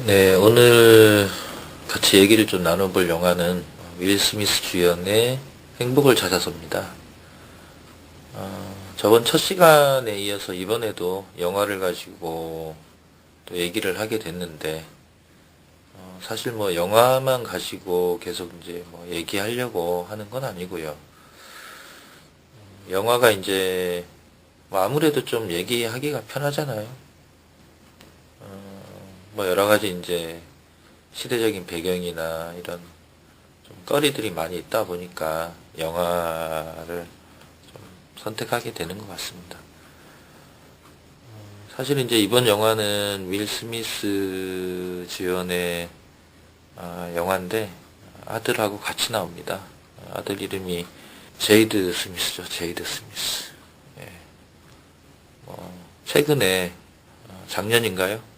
네, 오늘 같이 얘기를 좀 나눠볼 영화는 윌 스미스 주연의 행복을 찾아서입니다. 저번 첫 시간에 이어서 이번에도 영화를 가지고 또 얘기를 하게 됐는데, 사실 뭐 영화만 가지고 계속 이제 뭐 얘기하려고 하는 건 아니고요. 영화가 이제 뭐 아무래도 좀 얘기하기가 편하잖아요. 뭐 여러 가지 이제 시대적인 배경이나 이런 좀 거리들이 많이 있다 보니까 영화를 좀 선택하게 되는 것 같습니다. 사실 이제 이번 영화는 윌 스미스 주연의 영화인데 아들하고 같이 나옵니다. 아들 이름이 제이드 스미스죠. 제이드 스미스. 예. 최근에 작년인가요?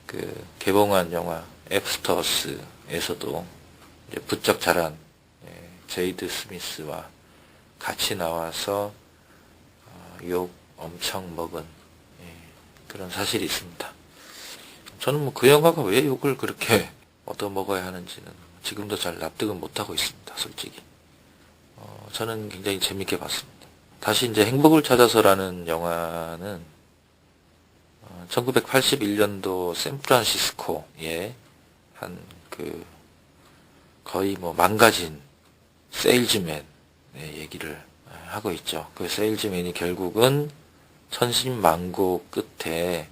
그 개봉한 영화 앱스터스에서도 이제 부쩍 자란 제이드 스미스와 같이 나와서 욕 엄청 먹은 그런 사실이 있습니다. 저는 뭐 그 영화가 왜 욕을 그렇게 얻어먹어야 하는지는 지금도 잘 납득은 못하고 있습니다. 솔직히 저는 굉장히 재밌게 봤습니다. 다시 이제 행복을 찾아서라는 영화는 1981년도 샌프란시스코에 한 거의 뭐 망가진 세일즈맨의 얘기를 하고 있죠. 그 세일즈맨이 결국은 천신만고 끝에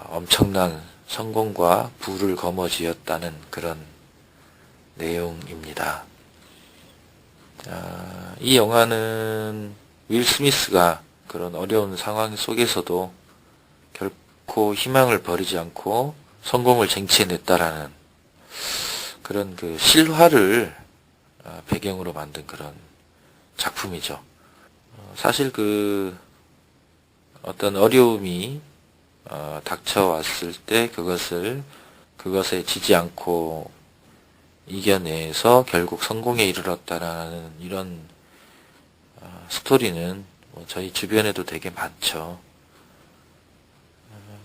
엄청난 성공과 부를 거머쥐었다는 그런 내용입니다. 이 영화는 윌 스미스가 그런 어려운 상황 속에서도 결코 희망을 버리지 않고 성공을 쟁취해냈다라는 그런 그 실화를 배경으로 만든 그런 작품이죠. 사실 그 어떤 어려움이 닥쳐왔을 때 그것에 지지 않고 이겨내서 결국 성공에 이르렀다라는 이런 스토리는 뭐 저희 주변에도 되게 많죠.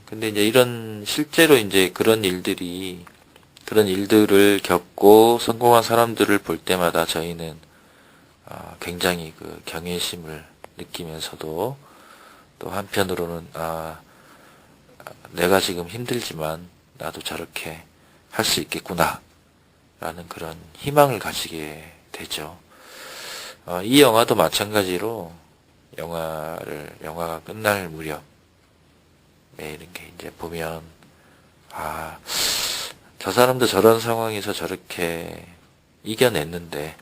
근데 이제 이런 실제로 이제 그런 일들을 겪고 성공한 사람들을 볼 때마다 저희는 굉장히 그 경외심을 느끼면서도 또 한편으로는 내가 지금 힘들지만 나도 저렇게 할 수 있겠구나 라는 그런 희망을 가지게 되죠. 이 영화도 마찬가지로 영화가 끝날 무렵 이렇게 이제 보면 저 사람도 저런 상황에서 저렇게 이겨냈는데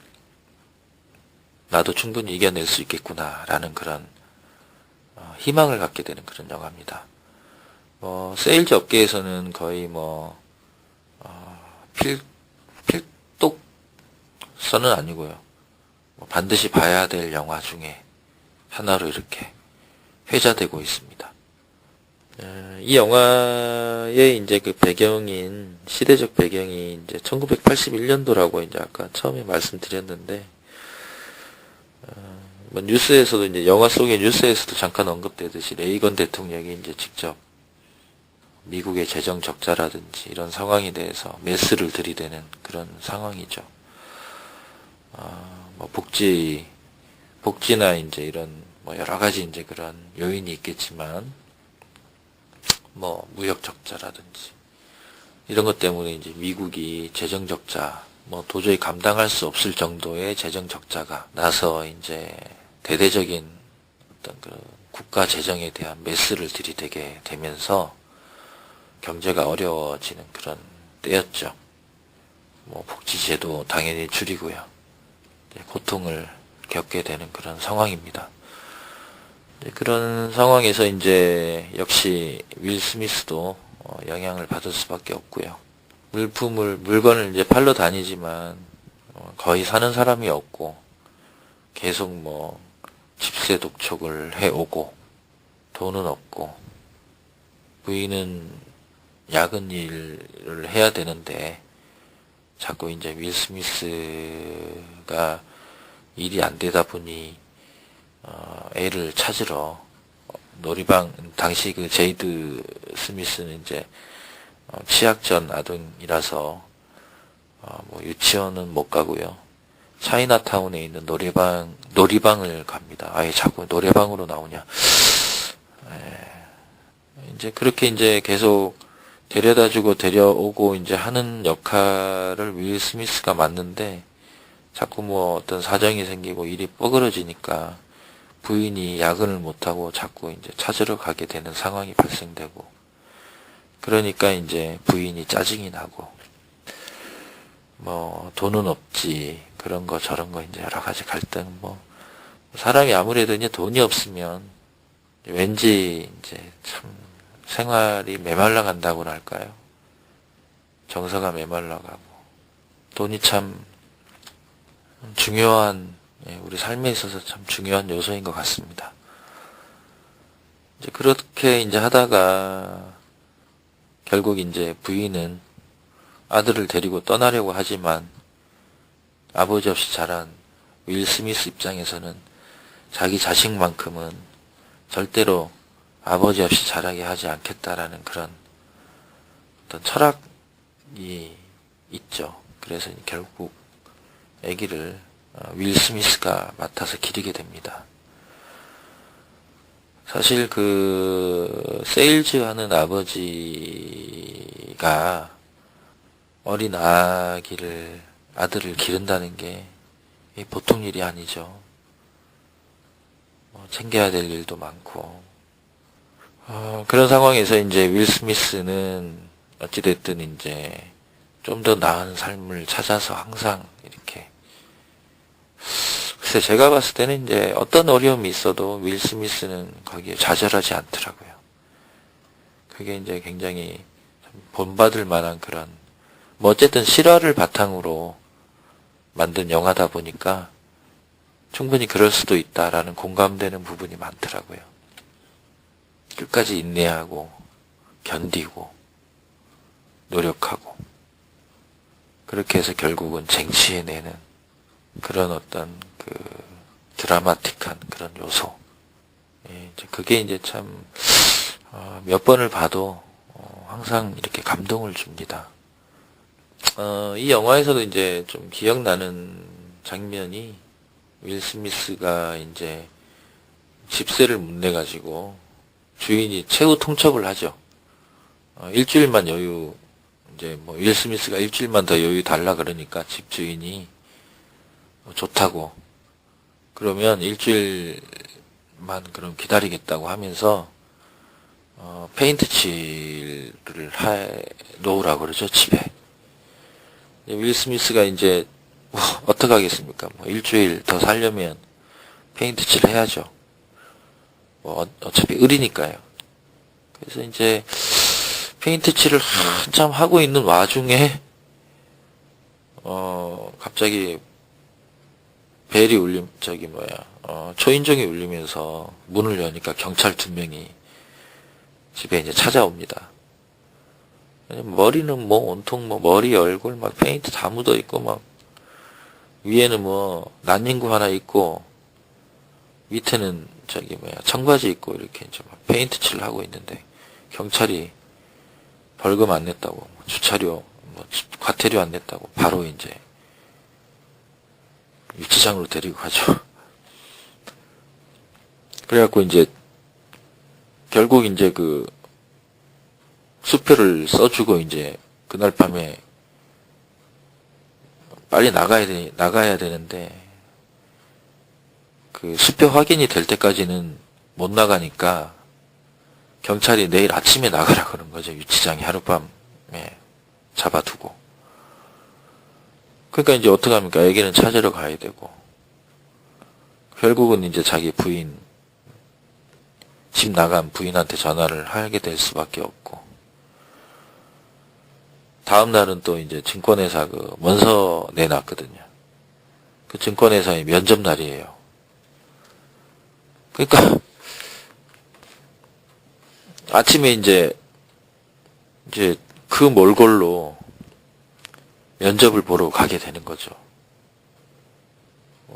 나도 충분히 이겨낼 수 있겠구나라는 그런 희망을 갖게 되는 그런 영화입니다. 세일즈 업계에서는 거의 필독서는 아니고요. 반드시 봐야 될 영화 중에 하나로 이렇게 회자되고 있습니다. 이 영화의 이제 그 시대적 배경이 이제 1981년도라고 이제 아까 처음에 말씀드렸는데, 뭐 뉴스에서도 이제 영화 속의 뉴스에서도 잠깐 언급되듯이 레이건 대통령이 이제 직접 미국의 재정 적자라든지 이런 상황에 대해서 메스를 들이대는 그런 상황이죠. 뭐 복지나 이제 이런 뭐 여러 가지 이제 그런 요인이 있겠지만, 뭐 무역 적자라든지 이런 것 때문에 이제 미국이 재정 적자, 뭐 도저히 감당할 수 없을 정도의 재정 적자가 나서 이제 대대적인 어떤 그 국가 재정에 대한 메스를 들이대게 되면서 경제가 어려워지는 그런 때였죠. 뭐 복지제도 당연히 줄이고요. 고통을 겪게 되는 그런 상황입니다. 그런 상황에서 이제 역시 윌 스미스도 영향을 받을 수밖에 없고요. 물건을 이제 팔러 다니지만 거의 사는 사람이 없고 계속 뭐 집세 독촉을 해오고 돈은 없고 부인은 야근 일을 해야 되는데 자꾸 이제 윌 스미스가 일이 안 되다 보니 애를 찾으러 놀이방, 당시 그 제이드 스미스는 이제 취약전 아동이라서 뭐 유치원은 못 가고요. 차이나타운에 있는 놀이방을 갑니다. 아예 자꾸 노래방으로 나오냐. 이제 그렇게 이제 계속 데려다주고 데려오고 이제 하는 역할을 윌 스미스가 맡는데, 자꾸 뭐 어떤 사정이 생기고 일이 뻐그러지니까 부인이 야근을 못하고 자꾸 이제 찾으러 가게 되는 상황이 발생되고, 그러니까 이제 부인이 짜증이 나고, 뭐 돈은 없지, 그런 거 저런 거 이제 여러 가지 갈등, 뭐 사람이 아무래도 이제 돈이 없으면 왠지 이제 참 생활이 메말라 간다고나 할까요? 정서가 메말라 가고, 돈이 참 중요한, 우리 삶에 있어서 참 중요한 요소인 것 같습니다. 이제 그렇게 이제 하다가 결국 이제 부인은 아들을 데리고 떠나려고 하지만, 아버지 없이 자란 윌 스미스 입장에서는 자기 자식만큼은 절대로 아버지 없이 자라게 하지 않겠다라는 그런 어떤 철학이 있죠. 그래서 결국 아기를 윌 스미스가 맡아서 기르게 됩니다. 사실 그 세일즈 하는 아버지가 어린 아들을 기른다는 게 보통 일이 아니죠. 챙겨야 될 일도 많고, 그런 상황에서 이제 윌 스미스는 어찌됐든 이제 좀 더 나은 삶을 찾아서 항상 이렇게, 글쎄 제가 봤을 때는 이제 어떤 어려움이 있어도 윌 스미스는 거기에 좌절하지 않더라고요. 그게 이제 굉장히 본받을 만한 그런, 뭐 어쨌든 실화를 바탕으로 만든 영화다 보니까 충분히 그럴 수도 있다라는 공감되는 부분이 많더라고요. 끝까지 인내하고 견디고 노력하고, 그렇게 해서 결국은 쟁취해내는 그런 어떤 그 드라마틱한 그런 요소. 이제 그게 이제 참 몇 번을 봐도 항상 이렇게 감동을 줍니다. 이 영화에서도 이제 좀 기억나는 장면이, 윌 스미스가 이제 집세를 못 내가지고 주인이 최후 통첩을 하죠. 일주일만 여유, 이제 뭐 윌 스미스가 일주일만 더 여유 달라 그러니까 집주인이 좋다고, 그러면 일주일만 그럼 기다리겠다고 하면서 페인트 칠을 놓으라고 그러죠, 집에. 윌 스미스가 이제 어떻게 하겠습니까? 뭐 일주일 더 살려면 페인트 칠 해야죠. 뭐 어차피 을이니까요. 그래서 이제 페인트 칠을 한참 하고 있는 와중에 갑자기 벨이 초인종이 울리면서 문을 여니까 경찰 2명이 집에 이제 찾아옵니다. 머리는 뭐 온통 뭐 머리, 얼굴 막 페인트 다 묻어 있고, 막 위에는 뭐 난닝구 하나 있고 밑에는 청바지 입고 이렇게 이제 막 페인트 칠을 하고 있는데, 경찰이 벌금 안 냈다고, 주차료, 과태료 안 냈다고 바로 이제 유치장으로 데리고 가죠. 그래갖고 이제 결국 이제 그 수표를 써주고 이제 그날 밤에 빨리 나가야 되는데, 그 수표 확인이 될 때까지는 못 나가니까 경찰이 내일 아침에 나가라 그런 거죠. 유치장에 하룻밤에 잡아두고. 그러니까 이제 어떡합니까? 애기는 찾으러 가야 되고, 결국은 이제 자기 부인, 집 나간 부인한테 전화를 하게 될 수밖에 없고, 다음 날은 또 이제 증권회사 그 문서 내놨거든요. 그 증권회사의 면접 날이에요. 그러니까 아침에 이제 그 몰골로 면접을 보러 가게 되는 거죠.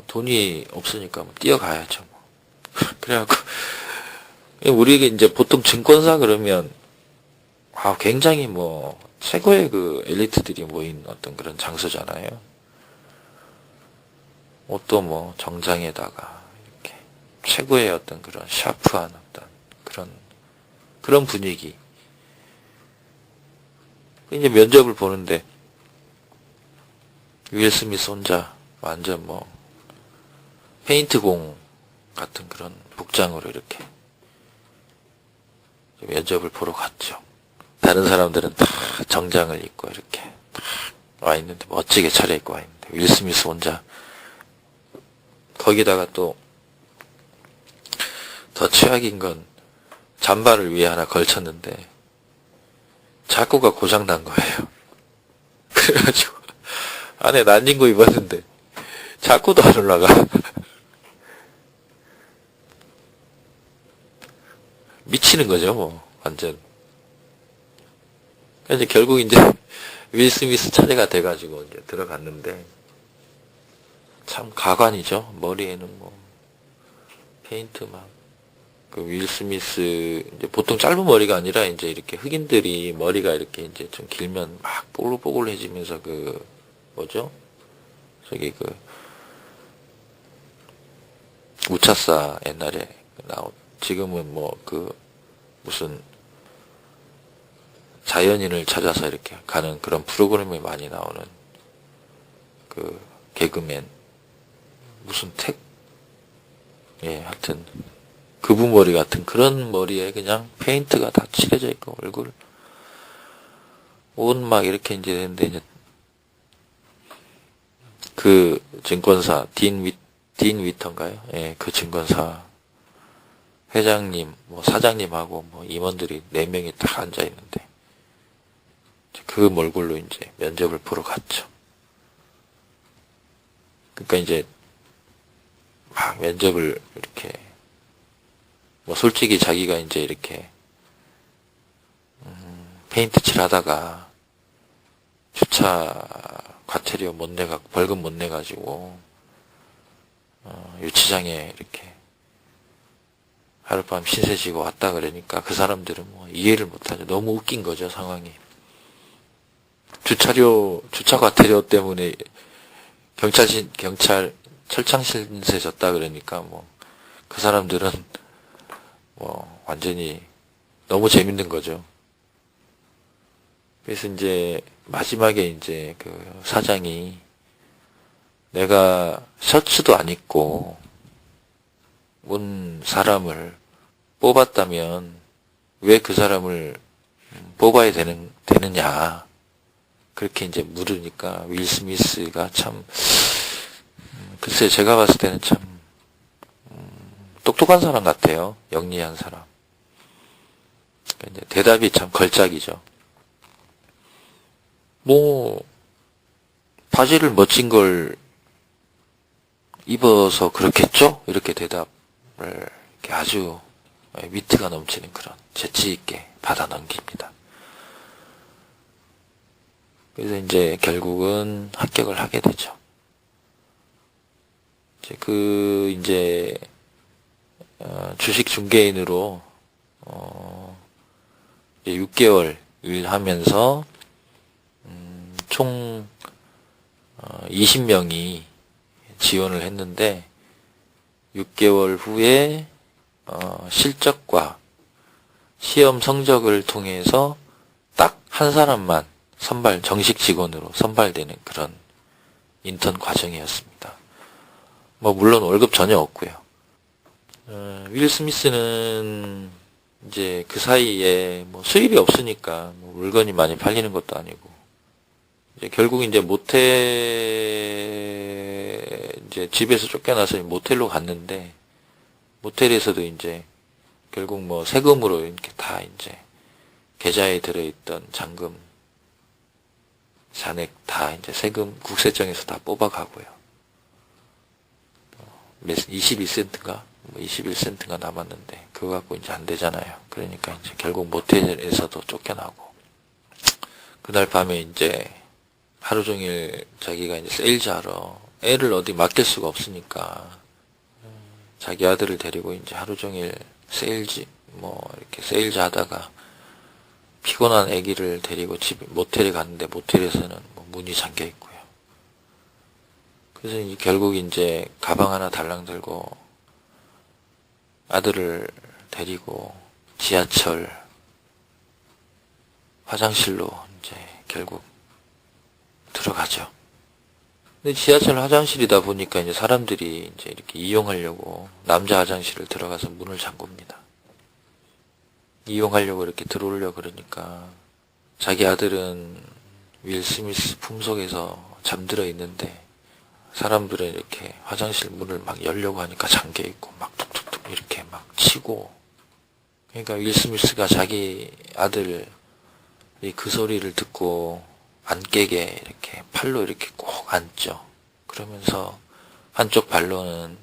돈이 없으니까 뭐 뛰어가야죠. 그래갖고 우리에게 이제 보통 증권사 그러면 굉장히 뭐 최고의 그 엘리트들이 모인 어떤 그런 장소잖아요. 옷도 뭐 정장에다가 이렇게 최고의 어떤 그런 샤프한 어떤 그런 분위기. 이제 면접을 보는데 윌 스미스 혼자 완전 뭐 페인트공 같은 그런 복장으로 이렇게 면접을 보러 갔죠. 다른 사람들은 다 정장을 입고 이렇게 다 와 있는데, 멋지게 차려입고 와 있는데, 윌 스미스 혼자, 거기다가 또 더 최악인 건 잠바를 위에 하나 걸쳤는데 자꾸가 고장난 거예요. 그래가지고 안에 난닝구 입었는데 자꾸도 안 올라가. 미치는 거죠, 뭐 완전. 그래서 결국 이제 윌 스미스 차례가 돼가지고 이제 들어갔는데, 참 가관이죠. 머리에는 뭐 페인트 막. 그 윌 스미스, 이제 보통 짧은 머리가 아니라 이제 이렇게 흑인들이 머리가 이렇게 이제 좀 길면 막 뽀글뽀글해지면서 그 뭐죠? 저기 그 우차싸 옛날에 지금은 뭐 그 무슨 자연인을 찾아서 이렇게 가는 그런 프로그램에 많이 나오는 그 개그맨 무슨 하여튼 그분 머리 같은 그런 머리에 그냥 페인트가 다 칠해져 있고 얼굴 옷 막 이렇게 이제 되는데, 이제 그 증권사 딘 위터인가요? 예, 그 증권사 회장님, 뭐 사장님하고 뭐 임원들이 4명이 딱 앉아 있는데, 그 얼굴로 이제 면접을 보러 갔죠. 그러니까 이제 막 면접을 이렇게, 뭐 솔직히 자기가 이제 이렇게 페인트 칠하다가 주차 과태료 못 내가 벌금 못 내가지고 유치장에 이렇게 하룻밤 신세 지고 왔다 그러니까 그 사람들은 뭐 이해를 못하죠. 너무 웃긴 거죠, 상황이. 주차 과태료 때문에 경찰 철창 신세 졌다 그러니까 뭐 그 사람들은 뭐 완전히 너무 재밌는 거죠. 그래서 이제 마지막에 이제 그 사장이, 내가 셔츠도 안 입고 온 사람을 뽑았다면 왜 그 사람을 뽑아야 되느냐, 그렇게 이제 물으니까 윌 스미스가 참, 글쎄 제가 봤을 때는 참 똑똑한 사람 같아요. 영리한 사람. 이제 대답이 참 걸작이죠. 뭐 바지를 멋진 걸 입어서 그렇겠죠? 이렇게 대답을 이렇게 아주 위트가 넘치는 그런 재치 있게 받아 넘깁니다. 그래서 이제 결국은 합격을 하게 되죠. 이제 주식 중개인으로 6개월 일하면서 총 20명이 지원을 했는데, 6개월 후에 실적과 시험 성적을 통해서 딱 한 사람만 정식 직원으로 선발되는 그런 인턴 과정이었습니다. 뭐 물론 월급 전혀 없고요. 윌 스미스는 이제 그 사이에 뭐 수입이 없으니까 뭐 물건이 많이 팔리는 것도 아니고, 이제 결국 이제 이제 집에서 쫓겨나서 모텔로 갔는데, 모텔에서도 이제 결국 뭐 세금으로 이렇게 다 이제 계좌에 들어있던 잔금, 잔액 다 이제 세금 국세청에서 다 뽑아가고요. 22센트인가? 21센트가 남았는데 그거 갖고 이제 안 되잖아요. 그러니까 이제 결국 모텔에서도 쫓겨나고, 그날 밤에 이제 하루 종일 자기가 이제 세일즈하러, 애를 어디 맡길 수가 없으니까 자기 아들을 데리고 이제 하루 종일 이렇게 세일즈 하다가 피곤한 아기를 데리고 모텔에 갔는데 모텔에서는 뭐 문이 잠겨 있고요. 그래서 이제 결국 이제 가방 하나 달랑 들고 아들을 데리고 지하철 화장실로 이제 결국 들어가죠. 근데 지하철 화장실이다 보니까 이제 사람들이 이제 이렇게 이용하려고 남자 화장실을 들어가서 문을 잠굽니다. 이용하려고 이렇게 들어오려고 그러니까 자기 아들은 윌 스미스 품속에서 잠들어 있는데 사람들은 이렇게 화장실 문을 막 열려고 하니까 잠겨 있고 막 툭툭툭 이렇게 막 치고, 그러니까 윌 스미스가 자기 아들이 그 소리를 듣고 안 깨게 이렇게 팔로 이렇게 꼭 안죠. 그러면서 한쪽 발로는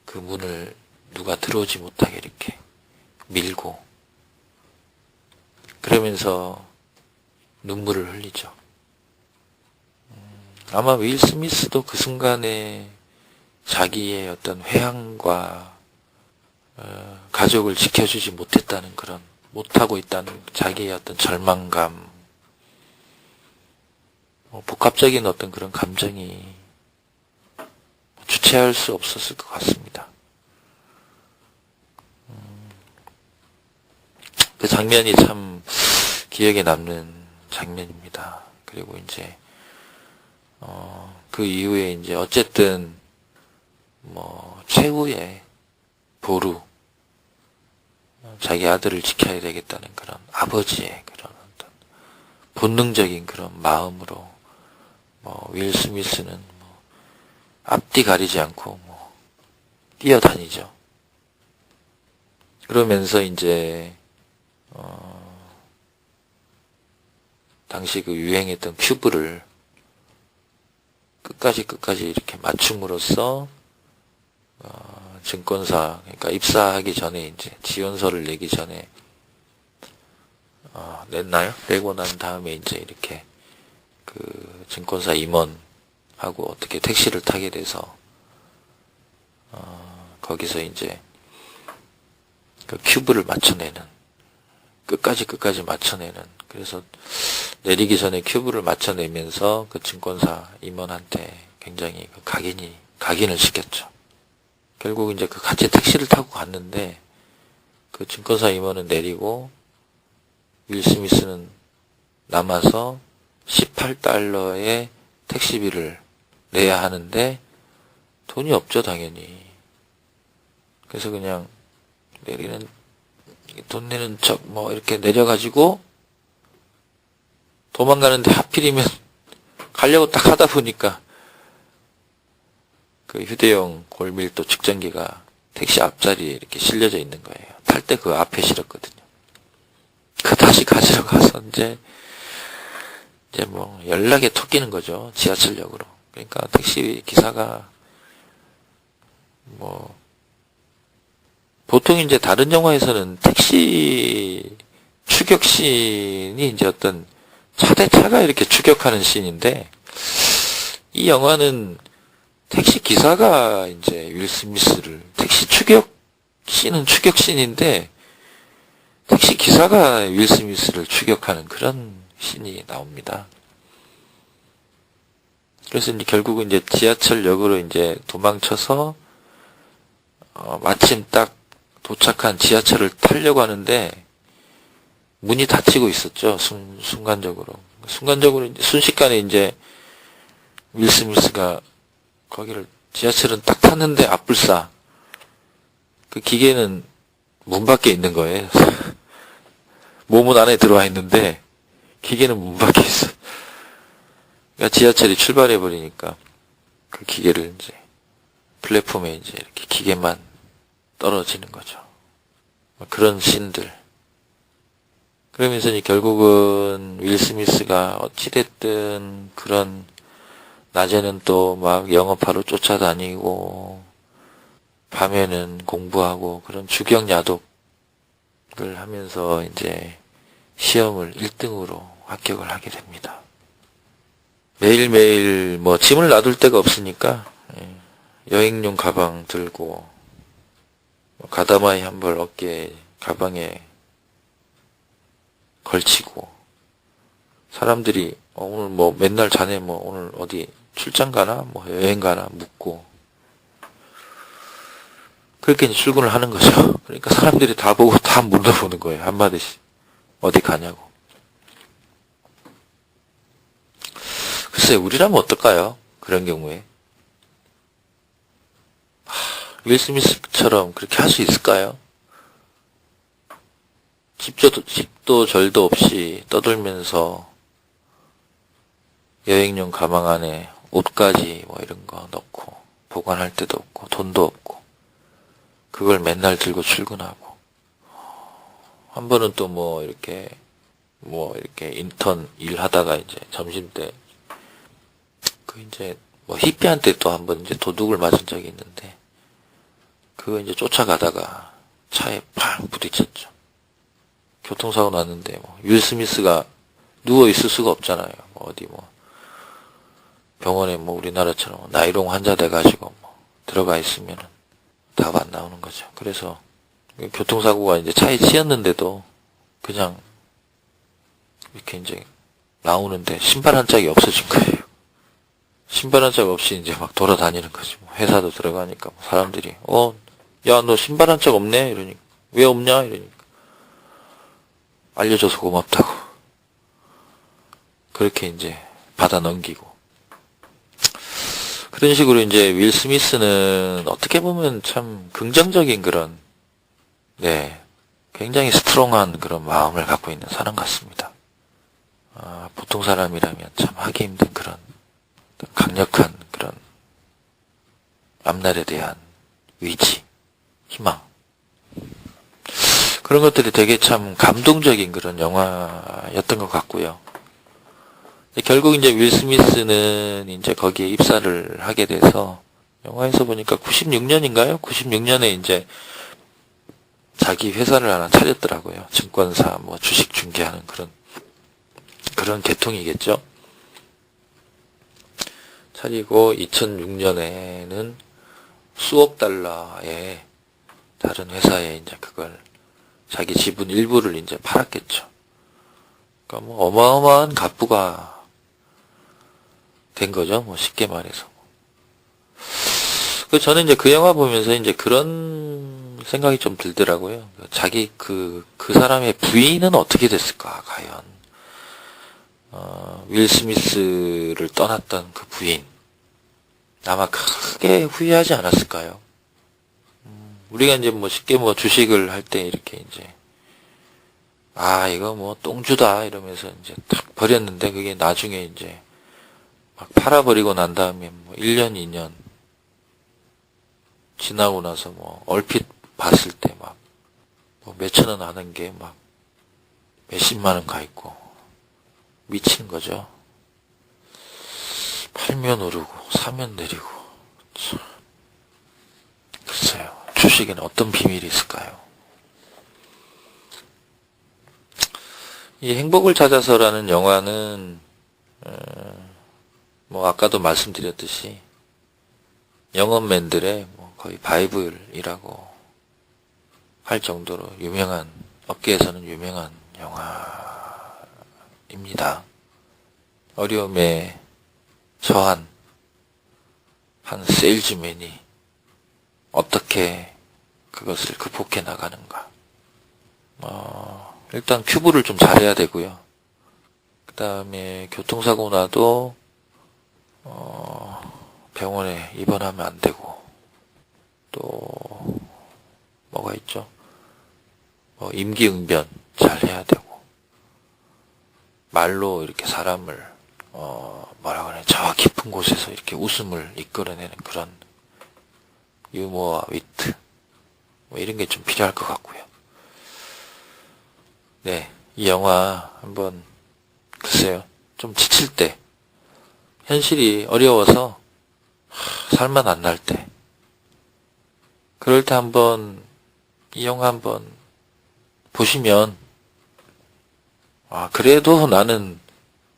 그 문을 누가 들어오지 못하게 이렇게 밀고, 그러면서 눈물을 흘리죠. 아마 윌 스미스도 그 순간에 자기의 어떤 회항과 가족을 지켜주지 못했다는 그런, 못하고 있다는 자기의 어떤 절망감, 복합적인 어떤 그런 감정이 주체할 수 없었을 것 같습니다. 그 장면이 참 기억에 남는 장면입니다. 그리고 이제 그 이후에 이제 어쨌든 뭐 최후의 보루, 자기 아들을 지켜야 되겠다는 그런 아버지의 그런 어떤 본능적인 그런 마음으로 윌 스미스는 앞뒤 가리지 않고 뛰어다니죠. 그러면서 이제 당시 그 유행했던 큐브를 끝까지 이렇게 맞춤으로써 증권사, 그러니까 입사하기 전에 이제 지원서를 내기 전에 냈나요? 내고 난 다음에 이제 이렇게 그 증권사 임원하고 어떻게 택시를 타게 돼서 거기서 이제 그 큐브를 맞춰내는, 끝까지 맞춰내는, 그래서 내리기 전에 큐브를 맞춰내면서 그 증권사 임원한테 굉장히 그 각인을 시켰죠. 결국 이제 그 같이 택시를 타고 갔는데 그 증권사 임원은 내리고 윌 스미스는 남아서 $18의 택시비를 내야 하는데 돈이 없죠, 당연히. 그래서 그냥 돈 내는 척 이렇게 내려가지고 도망가는데 하필이면 가려고 딱 하다 보니까 그 휴대용 골밀도 측정기가 택시 앞자리에 이렇게 실려져 있는 거예요. 탈 때 그 앞에 실었거든요. 그 다시 가지러 가서 이제 연락에 토끼는 거죠. 지하철역으로. 그러니까 택시 기사가 보통 이제 다른 영화에서는 택시 추격신이 이제 어떤 차 대 차가 이렇게 추격하는 씬인데, 이 영화는 택시 기사가 이제 윌 스미스를, 택시 추격신은 추격신인데 택시 기사가 윌 스미스를 추격하는 그런 씬이 나옵니다. 그래서 이제 결국은 이제 지하철역으로 이제 도망쳐서 마침 딱 도착한 지하철을 타려고 하는데 문이 닫히고 있었죠. 순간적으로 이제 순식간에 이제 윌 스미스가 거기를, 지하철은 딱 탔는데 앞불싸 그 기계는 문 밖에 있는 거예요. 몸은 안에 들어와 있는데 기계는 문 밖에 있어. 그러니까 지하철이 출발해 버리니까 그 기계를 이제 플랫폼에 이제 이렇게 기계만 떨어지는 거죠. 그런 씬들. 그러면서 이제 결국은 윌 스미스가 어찌됐든 그런, 낮에는 또 막 영업하러 쫓아다니고 밤에는 공부하고 그런 주경야독을 하면서 이제 시험을 1등으로 합격을 하게 됩니다. 매일매일 짐을 놔둘 데가 없으니까 여행용 가방 들고 가다마이 한 벌 어깨에 가방에 걸치고, 사람들이 오늘 뭐 맨날 자네 뭐 오늘 어디 출장 가나 뭐 여행 가나 묻고, 그렇게 이제 출근을 하는 거죠. 그러니까 사람들이 다 보고 다 물어보는 거예요. 한마디씩. 어디 가냐고. 글쎄, 우리라면 어떨까요? 그런 경우에. 윌 스미스처럼 그렇게 할 수 있을까요? 집도 절도 없이 떠들면서 여행용 가방 안에 옷까지 뭐 이런 거 넣고 보관할 데도 없고 돈도 없고 그걸 맨날 들고 출근하고, 한 번은 또 뭐 이렇게 인턴 일하다가 이제 점심때 그 이제 뭐 히피한테 또 한 번 이제 도둑을 맞은 적이 있는데, 그거 이제 쫓아가다가 차에 팡 부딪혔죠. 교통사고 났는데 뭐 윌 스미스가 누워 있을 수가 없잖아요. 뭐 어디 뭐 병원에 뭐 우리나라처럼 나이롱 환자 돼가지고 뭐 들어가 있으면은 답 안 나오는 거죠. 그래서 교통사고가 이제 차에 치였는데도 그냥 이렇게 이제 나오는데 신발 한 짝이 없어진 거예요. 신발 한 짝 없이 이제 막 돌아다니는 거지. 뭐 회사도 들어가니까 뭐 사람들이 야, 너 신발 한 짝 없네? 이러니까. 왜 없냐? 이러니까. 알려줘서 고맙다고. 그렇게 이제 받아 넘기고. 그런 식으로 이제 윌 스미스는 어떻게 보면 참 긍정적인 그런, 굉장히 스트롱한 그런 마음을 갖고 있는 사람 같습니다. 보통 사람이라면 참 하기 힘든 그런 강력한 그런 앞날에 대한 의지, 희망, 그런 것들이 되게 참 감동적인 그런 영화였던 것 같고요. 결국 이제 윌 스미스는 이제 거기에 입사를 하게 돼서, 영화에서 보니까 96년인가요? 96년에 이제 자기 회사를 하나 차렸더라고요. 증권사 뭐 주식 중개하는 그런 계통이겠죠. 차리고 2006년에는 수억 달러의 다른 회사에 이제 그걸 자기 지분 일부를 이제 팔았겠죠. 그러니까 뭐 어마어마한 갑부가 된 거죠. 뭐 쉽게 말해서. 저는 이제 그 영화 보면서 이제 그런 생각이 좀 들더라고요. 자기 그 사람의 부인은 어떻게 됐을까, 과연. 윌 스미스를 떠났던 그 부인. 아마 크게 후회하지 않았을까요? 우리가 이제 뭐 쉽게 뭐 주식을 할 때 이렇게 이제, 이거 뭐 똥주다 이러면서 이제 탁 버렸는데, 그게 나중에 이제 막 팔아버리고 난 다음에 뭐 1년, 2년 지나고 나서 뭐 얼핏 봤을 때 막 뭐 몇천 원 하는 게 막 몇십만 원 가 있고 미치는 거죠. 팔면 오르고 사면 내리고. 글쎄요, 주식에는 어떤 비밀이 있을까요? 이 행복을 찾아서라는 영화는 뭐 아까도 말씀드렸듯이 영업맨들의 뭐 거의 바이블이라고 할 정도로 유명한, 업계에서는 유명한 영화입니다. 어려움에 처한 한 세일즈맨이 어떻게 그것을 극복해 나가는가. 일단 큐브를 좀 잘해야 되고요. 그 다음에 교통사고 나도 병원에 입원하면 안 되고, 또 뭐가 있죠? 임기응변 잘 해야 되고, 말로 이렇게 사람을 뭐라 그래, 저 깊은 곳에서 이렇게 웃음을 이끌어내는 그런 유머와 위트, 뭐 이런 게 좀 필요할 것 같고요. 네, 이 영화 한번, 글쎄요, 좀 지칠 때, 현실이 어려워서 살만 안 날 때, 그럴 때 한번 이 영화 한번 보시면, 그래도 나는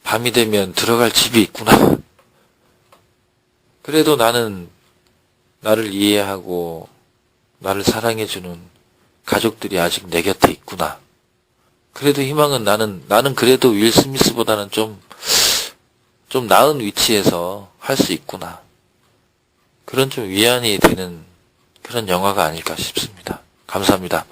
밤이 되면 들어갈 집이 있구나. 그래도 나는 나를 이해하고 나를 사랑해주는 가족들이 아직 내 곁에 있구나. 그래도 희망은 나는 그래도 윌 스미스보다는 좀 나은 위치에서 할 수 있구나. 그런 좀 위안이 되는 그런 영화가 아닐까 싶습니다. 감사합니다.